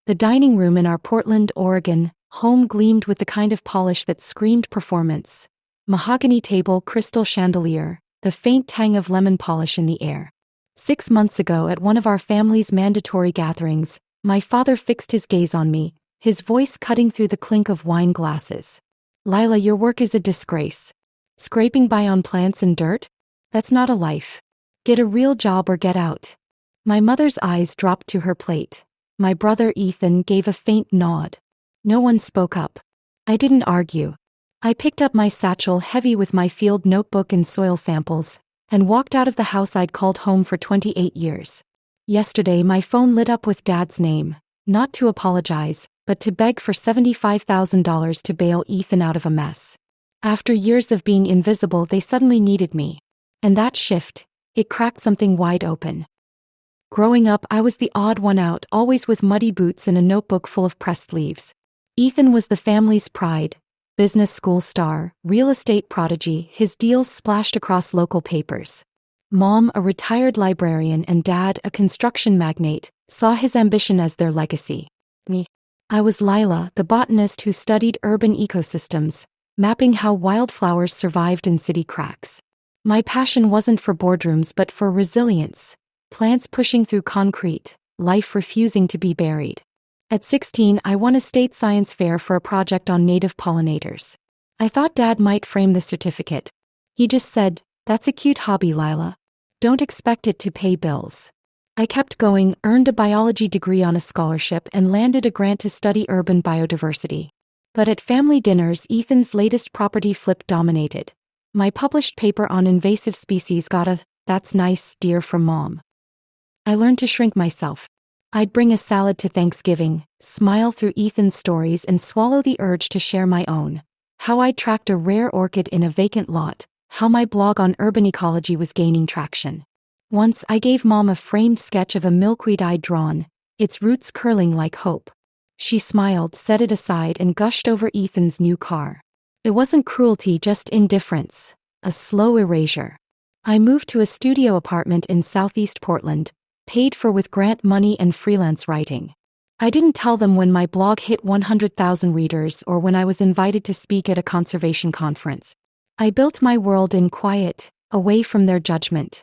The dining room in our Portland, Oregon, home gleamed with the kind of polish that screamed performance. Mahogany table, crystal chandelier, the faint tang of lemon polish in the air. 6 months ago at one of our family's mandatory gatherings, my father fixed his gaze on me, his voice cutting through the clink of wine glasses. "Lila, your work is a disgrace. Scraping by on plants and dirt? That's not a life. Get a real job or get out." My mother's eyes dropped to her plate. My brother Ethan gave a faint nod. No one spoke up. I didn't argue. I picked up my satchel heavy with my field notebook and soil samples, and walked out of the house I'd called home for 28 years. Yesterday my phone lit up with Dad's name, not to apologize, but to beg for $75,000 to bail Ethan out of a mess. After years of being invisible, they suddenly needed me. And that shift, it cracked something wide open. Growing up, I was the odd one out, always with muddy boots and a notebook full of pressed leaves. Ethan was the family's pride, business school star, real estate prodigy, his deals splashed across local papers. Mom, a retired librarian, and Dad, a construction magnate, saw his ambition as their legacy. Me. I was Lila, the botanist who studied urban ecosystems, mapping how wildflowers survived in city cracks. My passion wasn't for boardrooms but for resilience. Plants pushing through concrete, life refusing to be buried. At 16, I won a state science fair for a project on native pollinators. I thought Dad might frame the certificate. He just said, "That's a cute hobby, Lila. Don't expect it to pay bills." I kept going, earned a biology degree on a scholarship, and landed a grant to study urban biodiversity. But at family dinners, Ethan's latest property flip dominated. My published paper on invasive species got a "that's nice, dear" from Mom. I learned to shrink myself. I'd bring a salad to Thanksgiving, smile through Ethan's stories, and swallow the urge to share my own. How I'd tracked a rare orchid in a vacant lot, how my blog on urban ecology was gaining traction. Once I gave Mom a framed sketch of a milkweed I'd drawn, its roots curling like hope. She smiled, set it aside, and gushed over Ethan's new car. It wasn't cruelty, just indifference, a slow erasure. I moved to a studio apartment in southeast Portland, paid for with grant money and freelance writing. I didn't tell them when my blog hit 100,000 readers or when I was invited to speak at a conservation conference. I built my world in quiet, away from their judgment.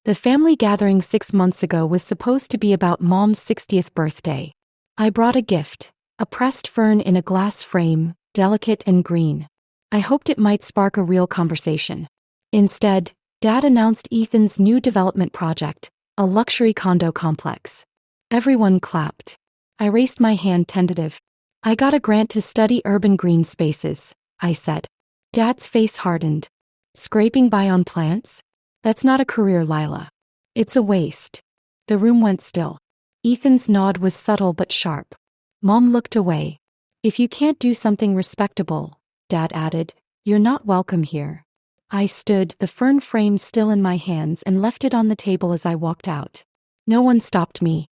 The family gathering 6 months ago was supposed to be about Mom's 60th birthday. I brought a gift, a pressed fern in a glass frame, delicate and green. I hoped it might spark a real conversation. Instead, Dad announced Ethan's new development project, a luxury condo complex. Everyone clapped. I raised my hand, tentative. "I got a grant to study urban green spaces," I said. Dad's face hardened. "Scraping by on plants? That's not a career, Lila. It's a waste." The room went still. Ethan's nod was subtle but sharp. Mom looked away. "If you can't do something respectable," Dad added, "you're not welcome here." I stood, the fern frame still in my hands, and left it on the table as I walked out. No one stopped me.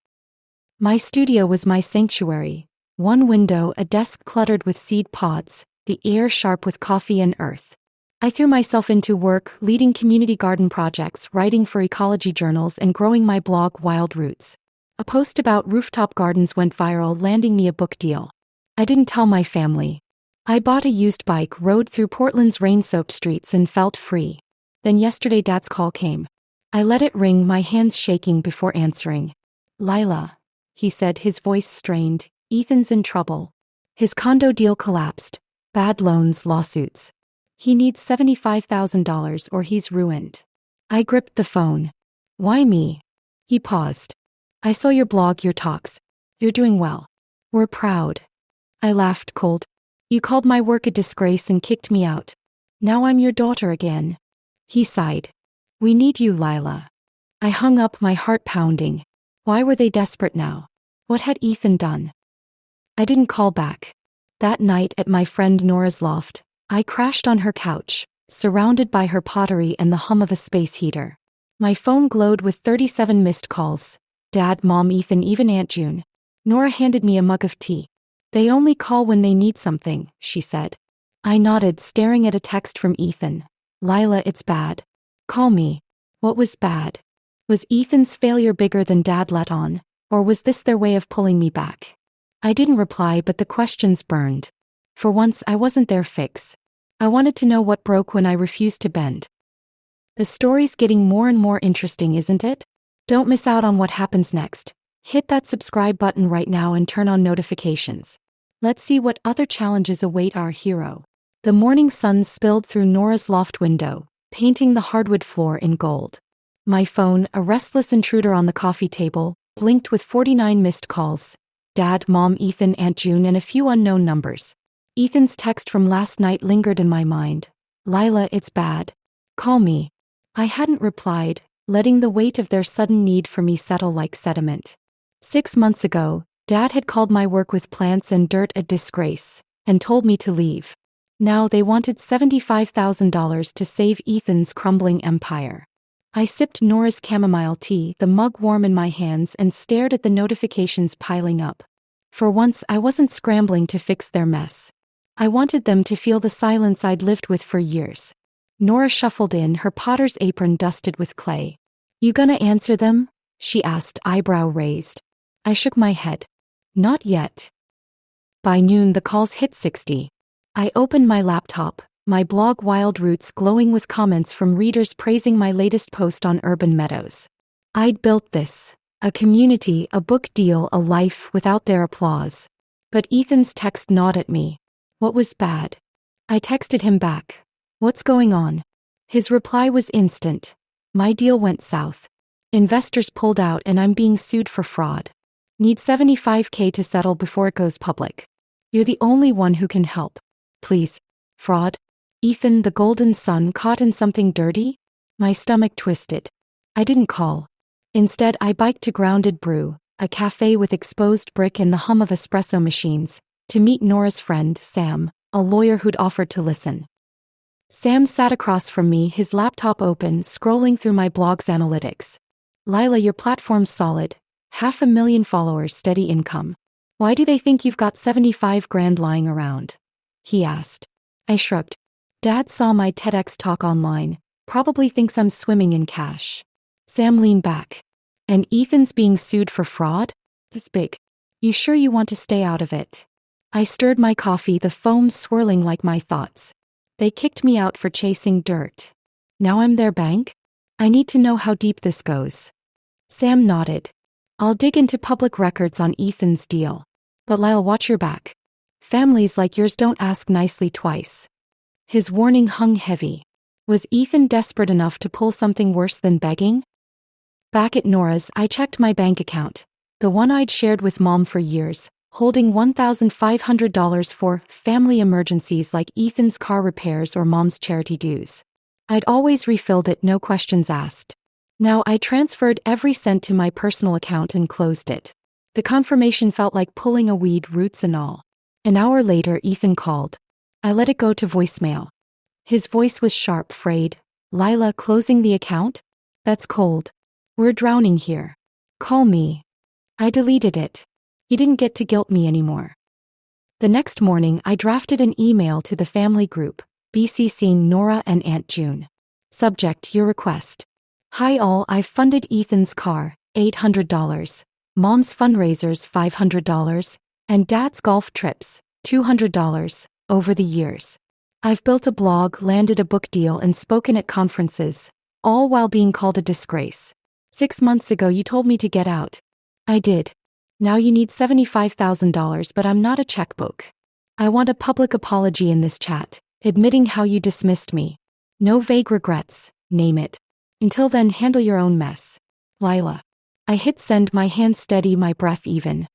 My studio was my sanctuary. One window, a desk cluttered with seed pods, the air sharp with coffee and earth. I threw myself into work, leading community garden projects, writing for ecology journals, and growing my blog Wild Roots. A post about rooftop gardens went viral, landing me a book deal. I didn't tell my family. I bought a used bike, rode through Portland's rain-soaked streets, and felt free. Then yesterday Dad's call came. I let it ring, my hands shaking before answering. "Lila," he said, his voice strained, "Ethan's in trouble. His condo deal collapsed. Bad loans, lawsuits. He needs $75,000 or he's ruined." I gripped the phone. "Why me?" He paused. "I saw your blog, your talks. You're doing well. We're proud." I laughed cold. "You called my work a disgrace and kicked me out. Now I'm your daughter again." He sighed. "We need you, Lila." I hung up, my heart pounding. Why were they desperate now? What had Ethan done? I didn't call back. That night at my friend Nora's loft, I crashed on her couch, surrounded by her pottery and the hum of a space heater. My phone glowed with 37 missed calls. Dad, Mom, Ethan, even Aunt June. Nora handed me a mug of tea. "They only call when they need something," she said. I nodded, staring at a text from Ethan. "Lila, it's bad. Call me." What was bad? Was Ethan's failure bigger than Dad let on? Or was this their way of pulling me back? I didn't reply, but the questions burned. For once, I wasn't their fix. I wanted to know what broke when I refused to bend. The story's getting more and more interesting, isn't it? Don't miss out on what happens next. Hit that subscribe button right now and turn on notifications. Let's see what other challenges await our hero. The morning sun spilled through Nora's loft window, painting the hardwood floor in gold. My phone, a restless intruder on the coffee table, blinked with 49 missed calls. Dad, Mom, Ethan, Aunt June, and a few unknown numbers. Ethan's text from last night lingered in my mind. Lila, it's bad. Call me. I hadn't replied, letting the weight of their sudden need for me settle like sediment. 6 months ago, Dad had called my work with plants and dirt a disgrace, and told me to leave. Now they wanted $75,000 to save Ethan's crumbling empire. I sipped Nora's chamomile tea, the mug warm in my hands, and stared at the notifications piling up. For once, I wasn't scrambling to fix their mess. I wanted them to feel the silence I'd lived with for years. Nora shuffled in, her potter's apron dusted with clay. You gonna answer them? She asked, eyebrow raised. I shook my head. Not yet. By noon, the calls hit 60. I opened my laptop, my blog Wild Roots glowing with comments from readers praising my latest post on urban meadows. I'd built this. A community, a book deal, a life without their applause. But Ethan's text gnawed at me. What was bad? I texted him back. What's going on? His reply was instant. My deal went south. Investors pulled out and I'm being sued for fraud. Need $75,000 to settle before it goes public. You're the only one who can help. Please. Fraud? Ethan, the golden sun, caught in something dirty? My stomach twisted. I didn't call. Instead, I biked to Grounded Brew, a cafe with exposed brick and the hum of espresso machines, to meet Nora's friend, Sam, a lawyer who'd offered to listen. Sam sat across from me, his laptop open, scrolling through my blog's analytics. Lila, your platform's solid. 500,000 followers, steady income. Why do they think you've got 75 grand lying around? He asked. I shrugged. Dad saw my TEDx talk online, probably thinks I'm swimming in cash. Sam leaned back. And Ethan's being sued for fraud? That's big. You sure you want to stay out of it? I stirred my coffee, the foam swirling like my thoughts. They kicked me out for chasing dirt. Now I'm their bank? I need to know how deep this goes. Sam nodded. I'll dig into public records on Ethan's deal. But Lyle, watch your back. Families like yours don't ask nicely twice. His warning hung heavy. Was Ethan desperate enough to pull something worse than begging? Back at Nora's, I checked my bank account, the one I'd shared with Mom for years, holding $1,500 for family emergencies like Ethan's car repairs or Mom's charity dues. I'd always refilled it, no questions asked. Now I transferred every cent to my personal account and closed it. The confirmation felt like pulling a weed, roots and all. An hour later, Ethan called. I let it go to voicemail. His voice was sharp, frayed. Lila, closing the account? That's cold. We're drowning here. Call me. I deleted it. He didn't get to guilt me anymore. The next morning, I drafted an email to the family group, BCCing Nora and Aunt June. Subject, your request. Hi all, I've funded Ethan's car, $800. Mom's fundraisers, $500. And Dad's golf trips, $200, over the years. I've built a blog, landed a book deal, and spoken at conferences, all while being called a disgrace. 6 months ago you told me to get out. I did. Now you need $75,000, but I'm not a checkbook. I want a public apology in this chat, admitting how you dismissed me. No vague regrets, name it. Until then, handle your own mess. Lila. I hit send, my hands steady, my breath even.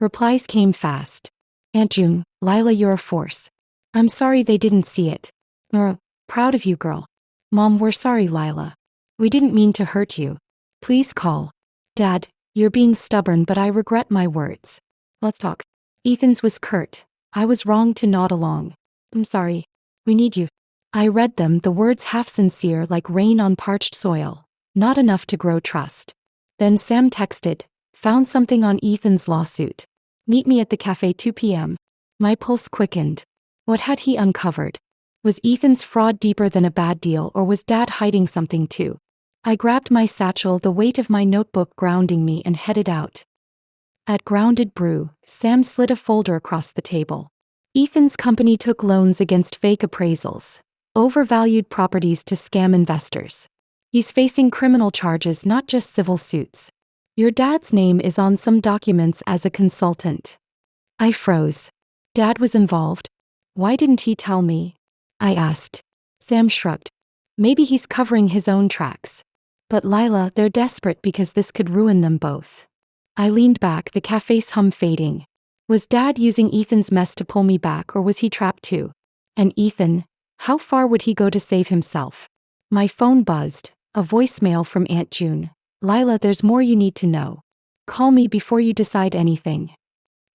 Replies came fast. Aunt June, Lila, you're a force. I'm sorry they didn't see it. Nora, proud of you, girl. Mom, we're sorry, Lila. We didn't mean to hurt you. Please call. Dad, you're being stubborn, but I regret my words. Let's talk. Ethan's was curt. I was wrong to nod along. I'm sorry. We need you. I read them, the words half sincere like rain on parched soil. Not enough to grow trust. Then Sam texted, found something on Ethan's lawsuit. Meet me at the cafe 2 p.m. My pulse quickened. What had he uncovered? Was Ethan's fraud deeper than a bad deal, or was Dad hiding something too? I grabbed my satchel, the weight of my notebook grounding me, and headed out. At Grounded Brew, Sam slid a folder across the table. Ethan's company took loans against fake appraisals, overvalued properties to scam investors. He's facing criminal charges, not just civil suits. Your dad's name is on some documents as a consultant. I froze. Dad was involved? Why didn't he tell me? I asked. Sam shrugged. Maybe he's covering his own tracks. But Lila, they're desperate because this could ruin them both. I leaned back, the cafe's hum fading. Was Dad using Ethan's mess to pull me back, or was he trapped too? And Ethan, how far would he go to save himself? My phone buzzed, a voicemail from Aunt June. Lila, there's more you need to know. Call me before you decide anything.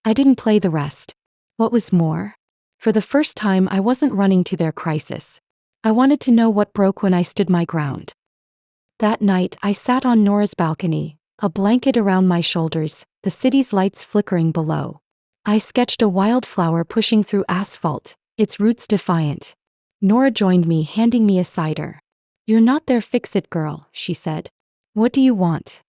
I didn't play the rest. What was more? For the first time, I wasn't running to their crisis. I wanted to know what broke when I stood my ground. That night, I sat on Nora's balcony, a blanket around my shoulders, the city's lights flickering below. I sketched a wildflower pushing through asphalt, its roots defiant. Nora joined me, handing me a cider. You're not their fix-it girl, she said. What do you want?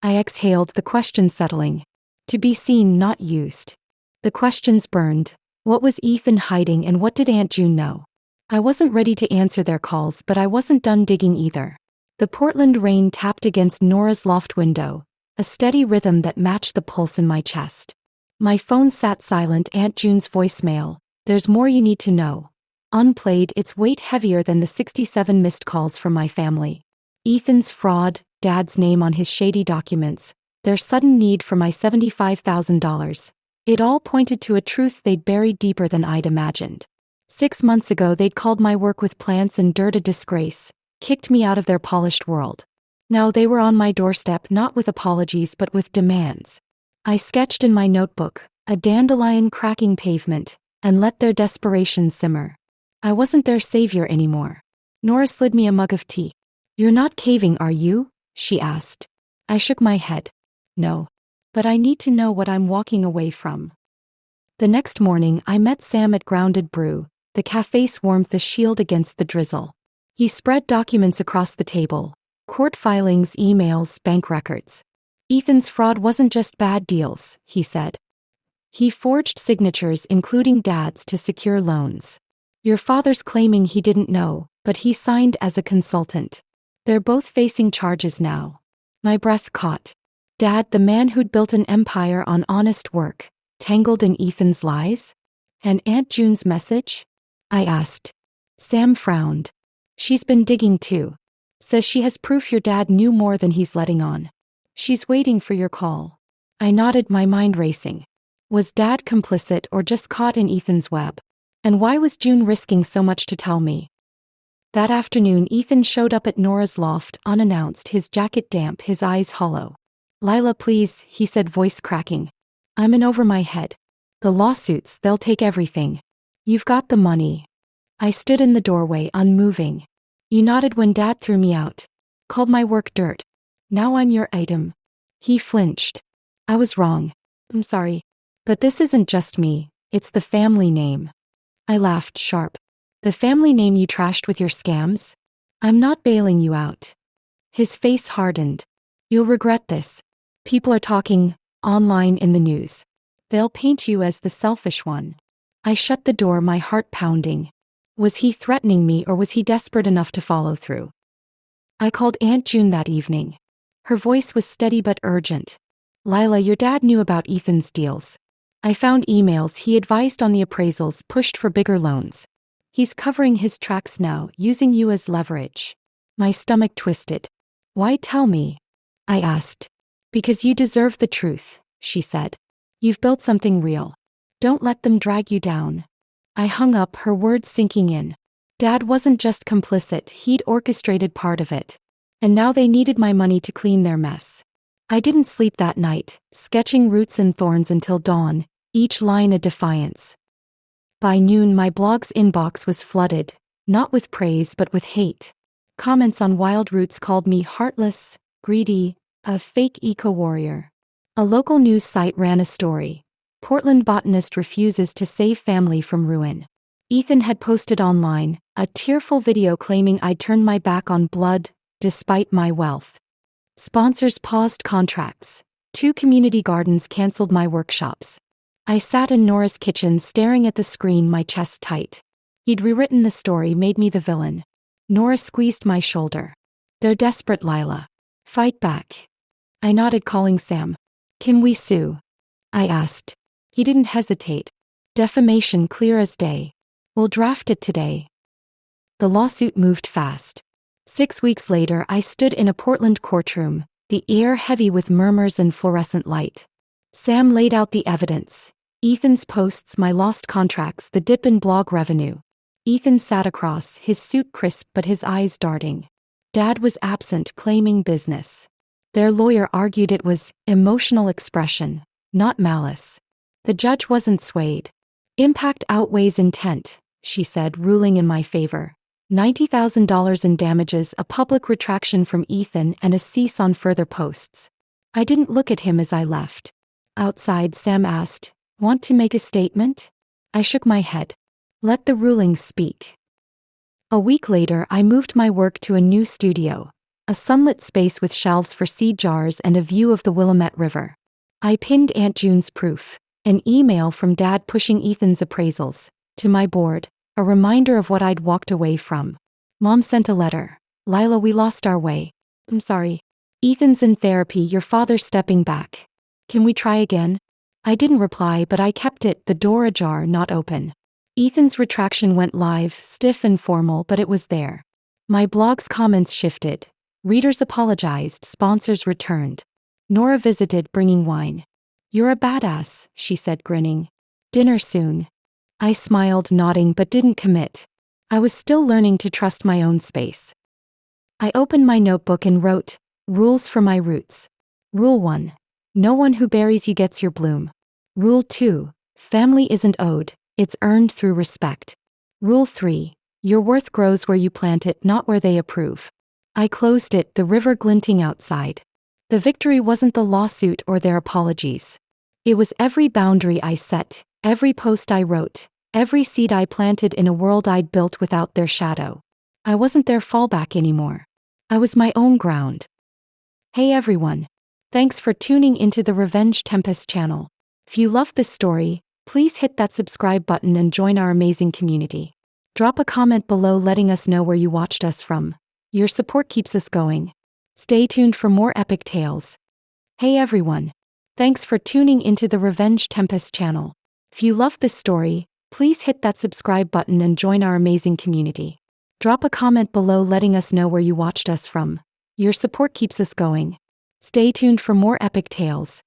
I exhaled, the question settling. To be seen, not used. The questions burned. What was Ethan hiding, and what did Aunt June know? I wasn't ready to answer their calls, but I wasn't done digging either. The Portland rain tapped against Nora's loft window, a steady rhythm that matched the pulse in my chest. My phone sat silent. Aunt June's voicemail. There's more you need to know. Unplayed, its weight heavier than the 67 missed calls from my family. Ethan's fraud, Dad's name on his shady documents, their sudden need for my $75,000. It all pointed to a truth they'd buried deeper than I'd imagined. 6 months ago, they'd called my work with plants and dirt a disgrace, kicked me out of their polished world. Now they were on my doorstep, not with apologies but with demands. I sketched in my notebook, a dandelion cracking pavement, and let their desperation simmer. I wasn't their savior anymore. Nora slid me a mug of tea. You're not caving, are you? She asked. I shook my head. No. But I need to know what I'm walking away from. The next morning, I met Sam at Grounded Brew, the cafe's warmth a shield against the drizzle. He spread documents across the table. Court filings, emails, bank records. Ethan's fraud wasn't just bad deals, he said. He forged signatures, including Dad's, to secure loans. Your father's claiming he didn't know, but he signed as a consultant. They're both facing charges now. My breath caught. Dad, the man who'd built an empire on honest work, tangled in Ethan's lies? And Aunt June's message? I asked. Sam frowned. She's been digging too. Says she has proof your dad knew more than he's letting on. She's waiting for your call. I nodded, my mind racing. Was Dad complicit or just caught in Ethan's web? And why was June risking so much to tell me? That afternoon, Ethan showed up at Nora's loft, unannounced, his jacket damp, his eyes hollow. Lila, please, he said, voice cracking. I'm in over my head. The lawsuits, they'll take everything. You've got the money. I stood in the doorway, unmoving. You nodded when Dad threw me out. Called my work dirt. Now I'm your item. He flinched. I was wrong. I'm sorry. But this isn't just me, it's the family name. I laughed sharp. The family name you trashed with your scams? I'm not bailing you out. His face hardened. You'll regret this. People are talking, online, in the news. They'll paint you as the selfish one. I shut the door, my heart pounding. Was he threatening me, or was he desperate enough to follow through? I called Aunt June that evening. Her voice was steady but urgent. Lila, your dad knew about Ethan's deals. I found emails. He advised on the appraisals, pushed for bigger loans. He's covering his tracks now, using you as leverage. My stomach twisted. Why tell me? I asked. Because you deserve the truth, she said. You've built something real. Don't let them drag you down. I hung up, her words sinking in. Dad wasn't just complicit, he'd orchestrated part of it. And now they needed my money to clean their mess. I didn't sleep that night, sketching roots and thorns until dawn, each line a defiance. By noon, my blog's inbox was flooded, not with praise but with hate. Comments on Wild Roots called me heartless, greedy, a fake eco-warrior. A local news site ran a story. Portland botanist refuses to save family from ruin. Ethan had posted online a tearful video claiming I'd turned my back on blood, despite my wealth. Sponsors paused contracts. 2 community gardens canceled my workshops. I sat in Nora's kitchen staring at the screen, my chest tight. He'd rewritten the story, made me the villain. Nora squeezed my shoulder. They're desperate, Lila. Fight back. I nodded, calling Sam. Can we sue? I asked. He didn't hesitate. Defamation, clear as day. We'll draft it today. The lawsuit moved fast. 6 weeks later, I stood in a Portland courtroom, the air heavy with murmurs and fluorescent light. Sam laid out the evidence. Ethan's posts, my lost contracts, the dip in blog revenue. Ethan sat across, his suit crisp but his eyes darting. Dad was absent, claiming business. Their lawyer argued it was emotional expression, not malice. The judge wasn't swayed. Impact outweighs intent, she said, ruling in my favor. $90,000 in damages, a public retraction from Ethan, and a cease on further posts. I didn't look at him as I left. Outside, Sam asked, "Want to make a statement?" I shook my head. Let the rulings speak. A week later, I moved my work to a new studio, a sunlit space with shelves for seed jars and a view of the Willamette River. I pinned Aunt June's proof, an email from Dad pushing Ethan's appraisals, to my board, a reminder of what I'd walked away from. Mom sent a letter. Lila, we lost our way. I'm sorry. Ethan's in therapy, your father's stepping back. Can we try again? I didn't reply, but I kept it, the door ajar, not open. Ethan's retraction went live, stiff and formal, but it was there. My blog's comments shifted. Readers apologized, sponsors returned. Nora visited, bringing wine. You're a badass, she said, grinning. Dinner soon. I smiled, nodding, but didn't commit. I was still learning to trust my own space. I opened my notebook and wrote, Rules for my roots. Rule 1. No one who buries you gets your bloom. Rule 2. Family isn't owed, it's earned through respect. Rule 3. Your worth grows where you plant it, not where they approve. I closed it, the river glinting outside. The victory wasn't the lawsuit or their apologies. It was every boundary I set, every post I wrote, every seed I planted in a world I'd built without their shadow. I wasn't their fallback anymore. I was my own ground. Hey everyone. Thanks for tuning into the Revenge Tempest channel. If you love this story, please hit that subscribe button and join our amazing community. Drop a comment below letting us know where you watched us from. Your support keeps us going. Stay tuned for more epic tales. Hey everyone. Thanks for tuning into the Revenge Tempest channel. If you love this story, please hit that subscribe button and join our amazing community. Drop a comment below letting us know where you watched us from. Your support keeps us going. Stay tuned for more epic tales.